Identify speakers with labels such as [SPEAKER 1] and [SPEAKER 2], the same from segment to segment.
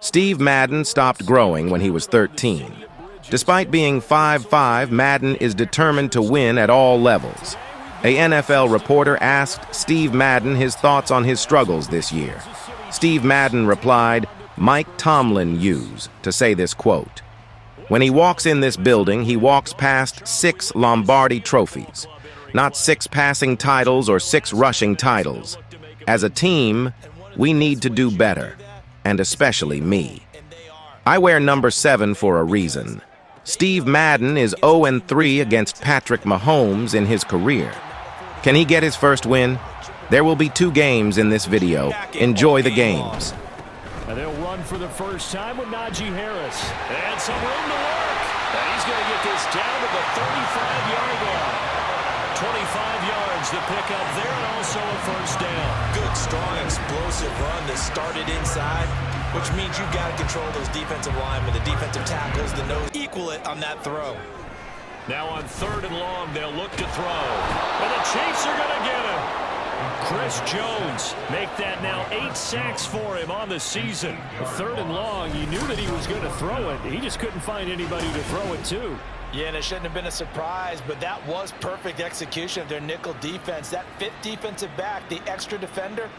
[SPEAKER 1] Steve Madden stopped growing when he was 13. Despite being 5'5", Madden is determined to win at all levels. A NFL reporter asked Steve Madden his thoughts on his struggles this year. Steve Madden replied, "Mike Tomlin used," to say this quote. "When he walks in this building, he walks past 6 Lombardi trophies. Not 6 passing titles or 6 rushing titles. As a team, we need to do better, and especially me. I wear number 7 for a reason. Steve Madden is 0-3 against Patrick Mahomes in his career. Can he get his first win? There will be 2 games in this video. Enjoy the games."
[SPEAKER 2] And they'll run for the first time with Najee Harris. And some room to work. And he's going to get this down to the 35-yard line. 25 yards to pick up there, and also a first down.
[SPEAKER 3] Good, strong, explosive run that started inside, which means you've got to control those defensive linemen, the defensive tackles, the nose, equal it on that throw.
[SPEAKER 2] Now on 3rd and long, they'll look to throw. And the Chiefs are going to get him. Chris Jones make that now 8 sacks for him on the season. 3rd and long, you knew that he was going to throw it. He just couldn't find anybody to throw it to.
[SPEAKER 3] Yeah, and it shouldn't have been a surprise, but that was perfect execution of their nickel defense. That 5th defensive back, the extra defender,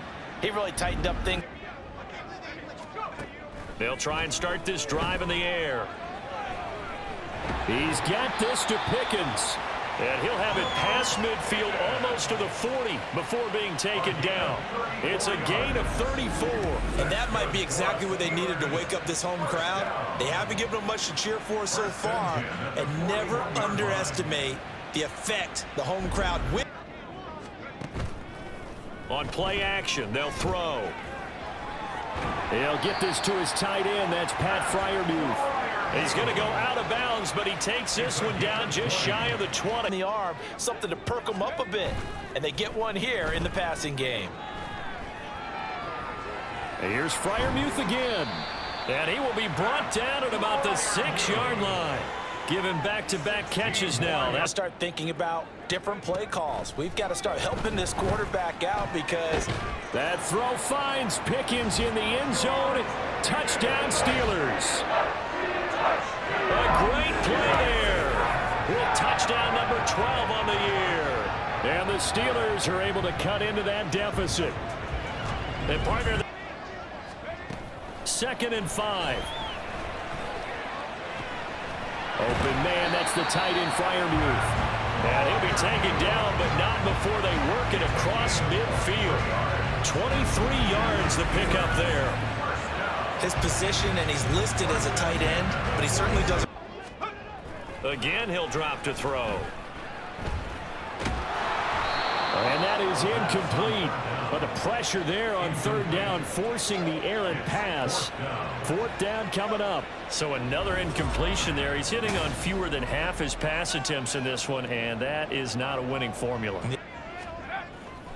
[SPEAKER 3] he really tightened up things.
[SPEAKER 2] They'll try and start this drive in the air. He's got this to Pickens. And he'll have it past midfield almost to the 40 before being taken down. It's a gain of 34.
[SPEAKER 3] And that might be exactly what they needed to wake up this home crowd. They haven't given them much to cheer for so far. And never underestimate the effect the home crowd will.
[SPEAKER 2] On play action, they'll throw. He'll get this to his tight end. That's Pat Freiermuth. He's going to go out of bounds, but he takes this one down just shy of the 20.
[SPEAKER 3] In the arm, something to perk them up a bit. And they get one here in the passing game.
[SPEAKER 2] And here's Freiermuth again. And he will be brought down at about the 6-yard line. Given back-to-back catches now.
[SPEAKER 3] Now start thinking about different play calls. We've got to start helping this quarterback out because
[SPEAKER 2] that throw finds Pickens in the end zone. Touchdown Steelers. A great play there. With touchdown number 12 on the year. And the Steelers are able to cut into that deficit. They partner. 2nd and 5. Open man, that's the tight end Freiermuth. And he'll be taken down, but not before they work it across midfield. 23 yards to pick up there.
[SPEAKER 3] His position, and he's listed as a tight end, but he certainly doesn't.
[SPEAKER 2] Again, he'll drop to throw. And that is incomplete. But the pressure there on 3rd down, forcing the errant pass. 4th down coming up. So another incompletion there. He's hitting on fewer than half his pass attempts in this one, and that is not a winning formula.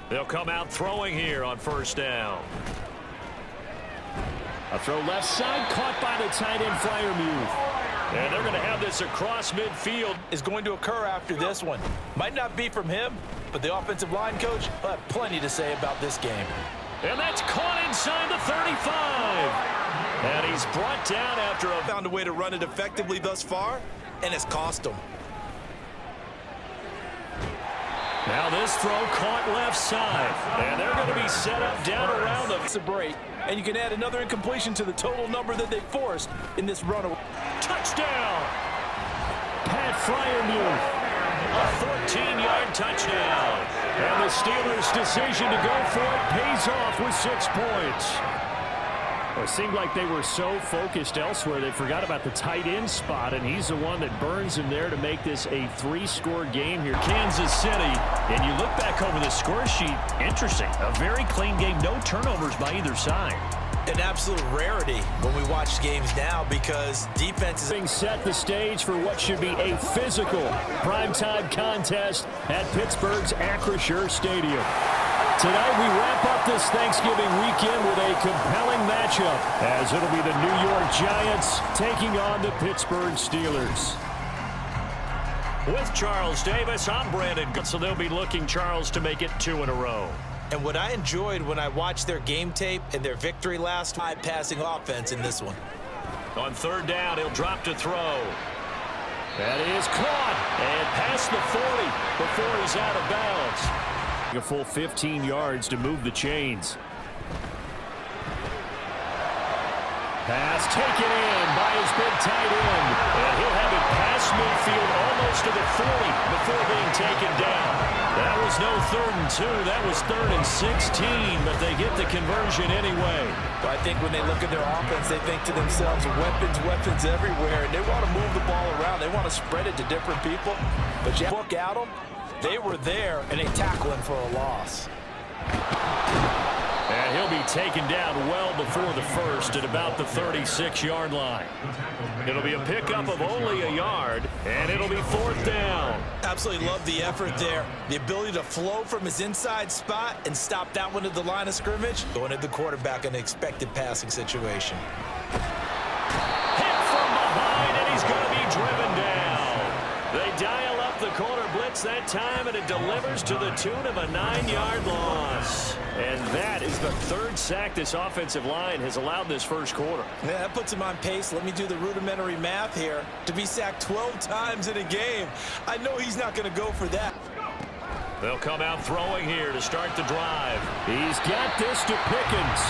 [SPEAKER 2] They'll come out throwing here on 1st down. A throw left side, caught by the tight end Freiermuth. And they're going to have this across midfield.
[SPEAKER 3] Is going to occur after this one. Might not be from him, but the offensive line coach will have plenty to say about this game.
[SPEAKER 2] And that's caught inside the 35. And he's brought down after
[SPEAKER 3] found a way to run it effectively thus far, and it's cost him.
[SPEAKER 2] Now this throw caught left side. And they're going to be set up down around them.
[SPEAKER 3] It's a break, and you can add another incompletion to the total number that they forced in this run.
[SPEAKER 2] Touchdown! Pat Freiermuth. A 14-yard touchdown. And the Steelers' decision to go for it pays off with 6 points. Well, it seemed like they were so focused elsewhere they forgot about the tight end spot, and he's the one that burns him there to make this a 3-score game here. Kansas City, and you look back over the score sheet, interesting. A very clean game, no turnovers by either side.
[SPEAKER 3] An absolute rarity when we watch games now because defense is
[SPEAKER 2] set the stage for what should be a physical primetime contest at Pittsburgh's Acrisure Stadium. Tonight we wrap up this Thanksgiving weekend with a compelling matchup as it'll be the New York Giants taking on the Pittsburgh Steelers. With Charles Davis, I'm Brandon. So they'll be looking, Charles, to make it 2 in a row.
[SPEAKER 3] And what I enjoyed when I watched their game tape and their victory last time, passing offense in this one.
[SPEAKER 2] On third down, he'll drop to throw. That is caught and past the 40 before he's out of bounds. A full 15 yards to move the chains. Pass taken in by his big tight end. And he'll have it past midfield almost to the 40 before being taken down. That was no 3rd and 2. That was 3rd and 16, but they get the conversion anyway.
[SPEAKER 3] Well, I think when they look at their offense, they think to themselves, weapons everywhere, and they want to move the ball around. They want to spread it to different people. But you look at them, they were there, and they tackle him for a loss.
[SPEAKER 2] And he'll be taken down well before the first at about the 36-yard line. It'll be a pickup of only a yard, and it'll be 4th down.
[SPEAKER 3] Absolutely love the effort there. The ability to flow from his inside spot and stop that one at the line of scrimmage. Going at the quarterback in an expected passing situation.
[SPEAKER 2] Hit from behind, and he's going to be driven down. They dial up the corner blitz that time, and it delivers to the tune of a 9-yard loss. And that is the 3rd sack this offensive line has allowed this first quarter.
[SPEAKER 3] Yeah, that puts him on pace. Let me do the rudimentary math here. To be sacked 12 times in a game, I know he's not going to go for that.
[SPEAKER 2] They'll come out throwing here to start the drive. He's got this to Pickens.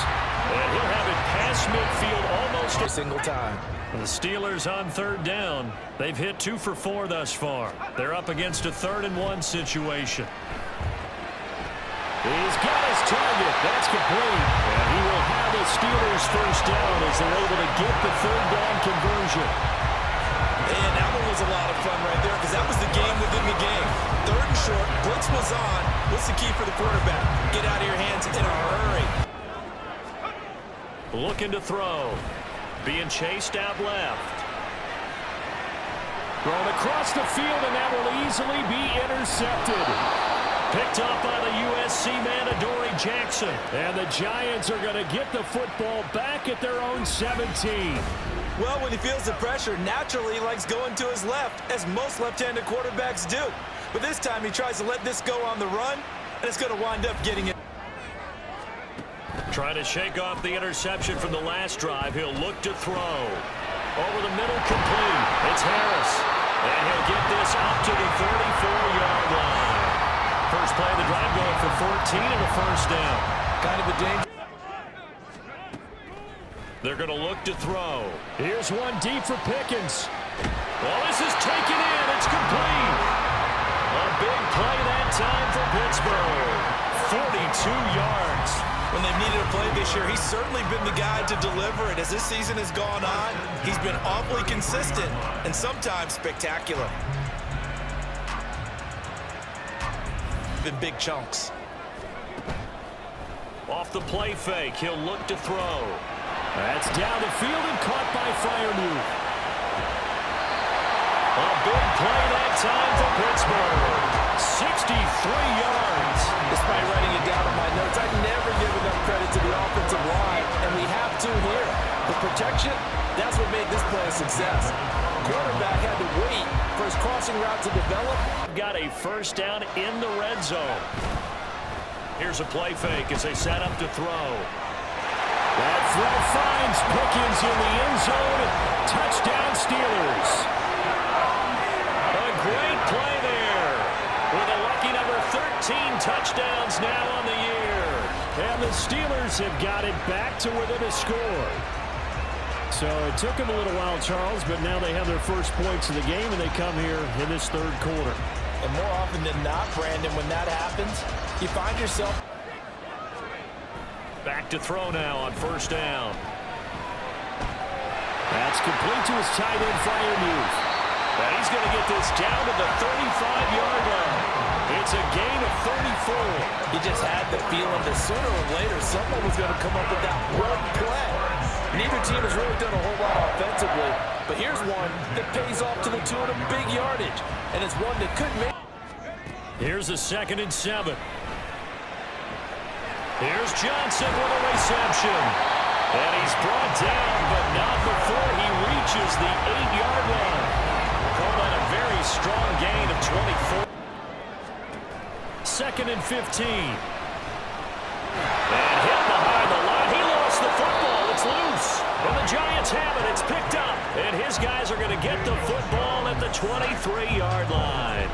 [SPEAKER 2] And he'll have it past midfield almost
[SPEAKER 3] a single time.
[SPEAKER 2] The Steelers on 3rd down. They've hit 2 for 4 thus far. They're up against a 3rd and 1 situation. He's got his target. That's complete. And he will have the Steelers first down as they're able to get the 3rd down conversion.
[SPEAKER 3] And that one was a lot of fun right there because that was the game within the game. 3rd and short. Blitz was on. What's the key for the quarterback? Get out of your hands in a hurry.
[SPEAKER 2] Looking to throw. Being chased out left. Thrown across the field, and that will easily be intercepted. Picked up by the USC man, Adoree Jackson. And the Giants are going to get the football back at their own 17.
[SPEAKER 3] Well, when he feels the pressure, naturally he likes going to his left, as most left-handed quarterbacks do. But this time he tries to let this go on the run, and it's going to wind up getting it.
[SPEAKER 2] Trying to shake off the interception from the last drive. He'll look to throw. Over the middle, complete. It's Harris. And he'll get this up to the 34-yard line. First play of the drive going for 14 and a first down.
[SPEAKER 3] Kind of a danger.
[SPEAKER 2] They're going to look to throw. Here's one deep for Pickens. Well, this is taken in. It's complete. A big play that time for Pittsburgh. 42 yards.
[SPEAKER 3] When they've needed a play this year, he's certainly been the guy to deliver it. As this season has gone on, he's been awfully consistent and sometimes spectacular. In big chunks.
[SPEAKER 2] Off the play fake, he'll look to throw. That's down the field and caught by Freiermuth. A big play that time for Pittsburgh. 63 yards.
[SPEAKER 3] Despite writing it down in my notes, I never give enough credit to the offensive line, and we have to here. The protection, that's what made this play a success. Quarterback had to wait for his crossing route to develop.
[SPEAKER 2] Got a first down in the red zone. Here's a play fake as they set up to throw. That throw finds Pickens in the end zone. Touchdown Steelers. A great play there. With a lucky number 13 touchdowns now on the year. And the Steelers have got it back to within a score. So it took them a little while, Charles, but now they have their first points of the game, and they come here in this 3rd quarter.
[SPEAKER 3] And more often than not, Brandon, when that happens, you find yourself...
[SPEAKER 2] Back to throw now on first down. That's complete to his tight end, Freiermuth. And he's going to get this down to the 35-yard line. It's a gain of 34.
[SPEAKER 3] He just had the feeling that sooner or later someone was going to come up with that one play. Neither team has really done a whole lot offensively, but here's one that pays off to the tune of big yardage, and it's one that could make...
[SPEAKER 2] Here's a 2nd and 7. Here's Johnson with a reception. And he's brought down, but not before he reaches the 8-yard line. Called on a very strong gain of 24. 2nd and 15. And hit behind the line. He lost the football. It's loose. And the Giants have it. It's picked up. And his guys are going to get the football at the 23-yard line.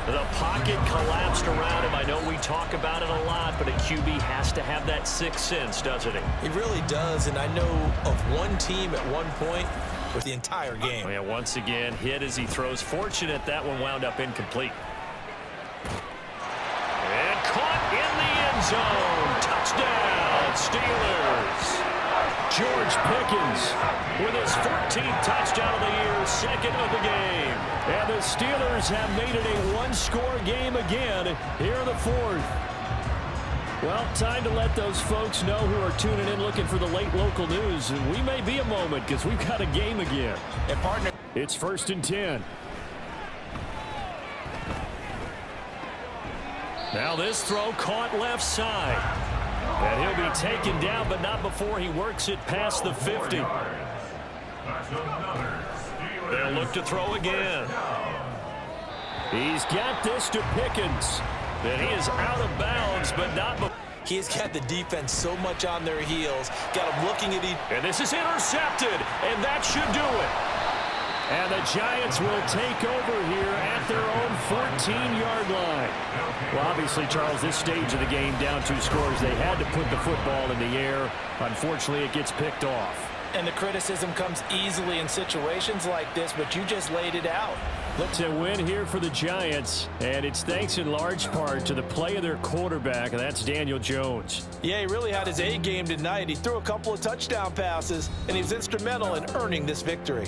[SPEAKER 2] The pocket collapsed around him. I know we talk about it a lot, but a QB has to have that sixth sense, doesn't he?
[SPEAKER 3] He really does, and I know of one team at one point with the entire game.
[SPEAKER 2] Oh, yeah, once again, hit as he throws. Fortunate that one wound up incomplete. And caught in the end zone. Touchdown, Steelers. George Pickens with his 14th touchdown of the year, second of the game. And the Steelers have made it a one-score game again here in the fourth. Well, time to let those folks know who are tuning in looking for the late local news. We may be a moment because we've got a game again.
[SPEAKER 3] And partner,
[SPEAKER 2] it's 1st and 10. Now this throw caught left side. And he'll be taken down, but not before he works it past the 50. They'll look to throw again. He's got this to Pickens. Then he is out of bounds, but not before.
[SPEAKER 3] he has got the defense so much on their heels. Got them looking at each.
[SPEAKER 2] And this is intercepted, and that should do it. And the Giants will take over here at their own 14-yard line. Well, obviously, Charles, this stage of the game, down 2 scores, they had to put the football in the air. Unfortunately, it gets picked off.
[SPEAKER 3] And the criticism comes easily in situations like this, but you just laid it out.
[SPEAKER 2] It's a win here for the Giants, and it's thanks in large part to the play of their quarterback, and that's Daniel Jones.
[SPEAKER 3] Yeah, he really had his A game tonight. He threw a couple of touchdown passes, and he was instrumental in earning this victory.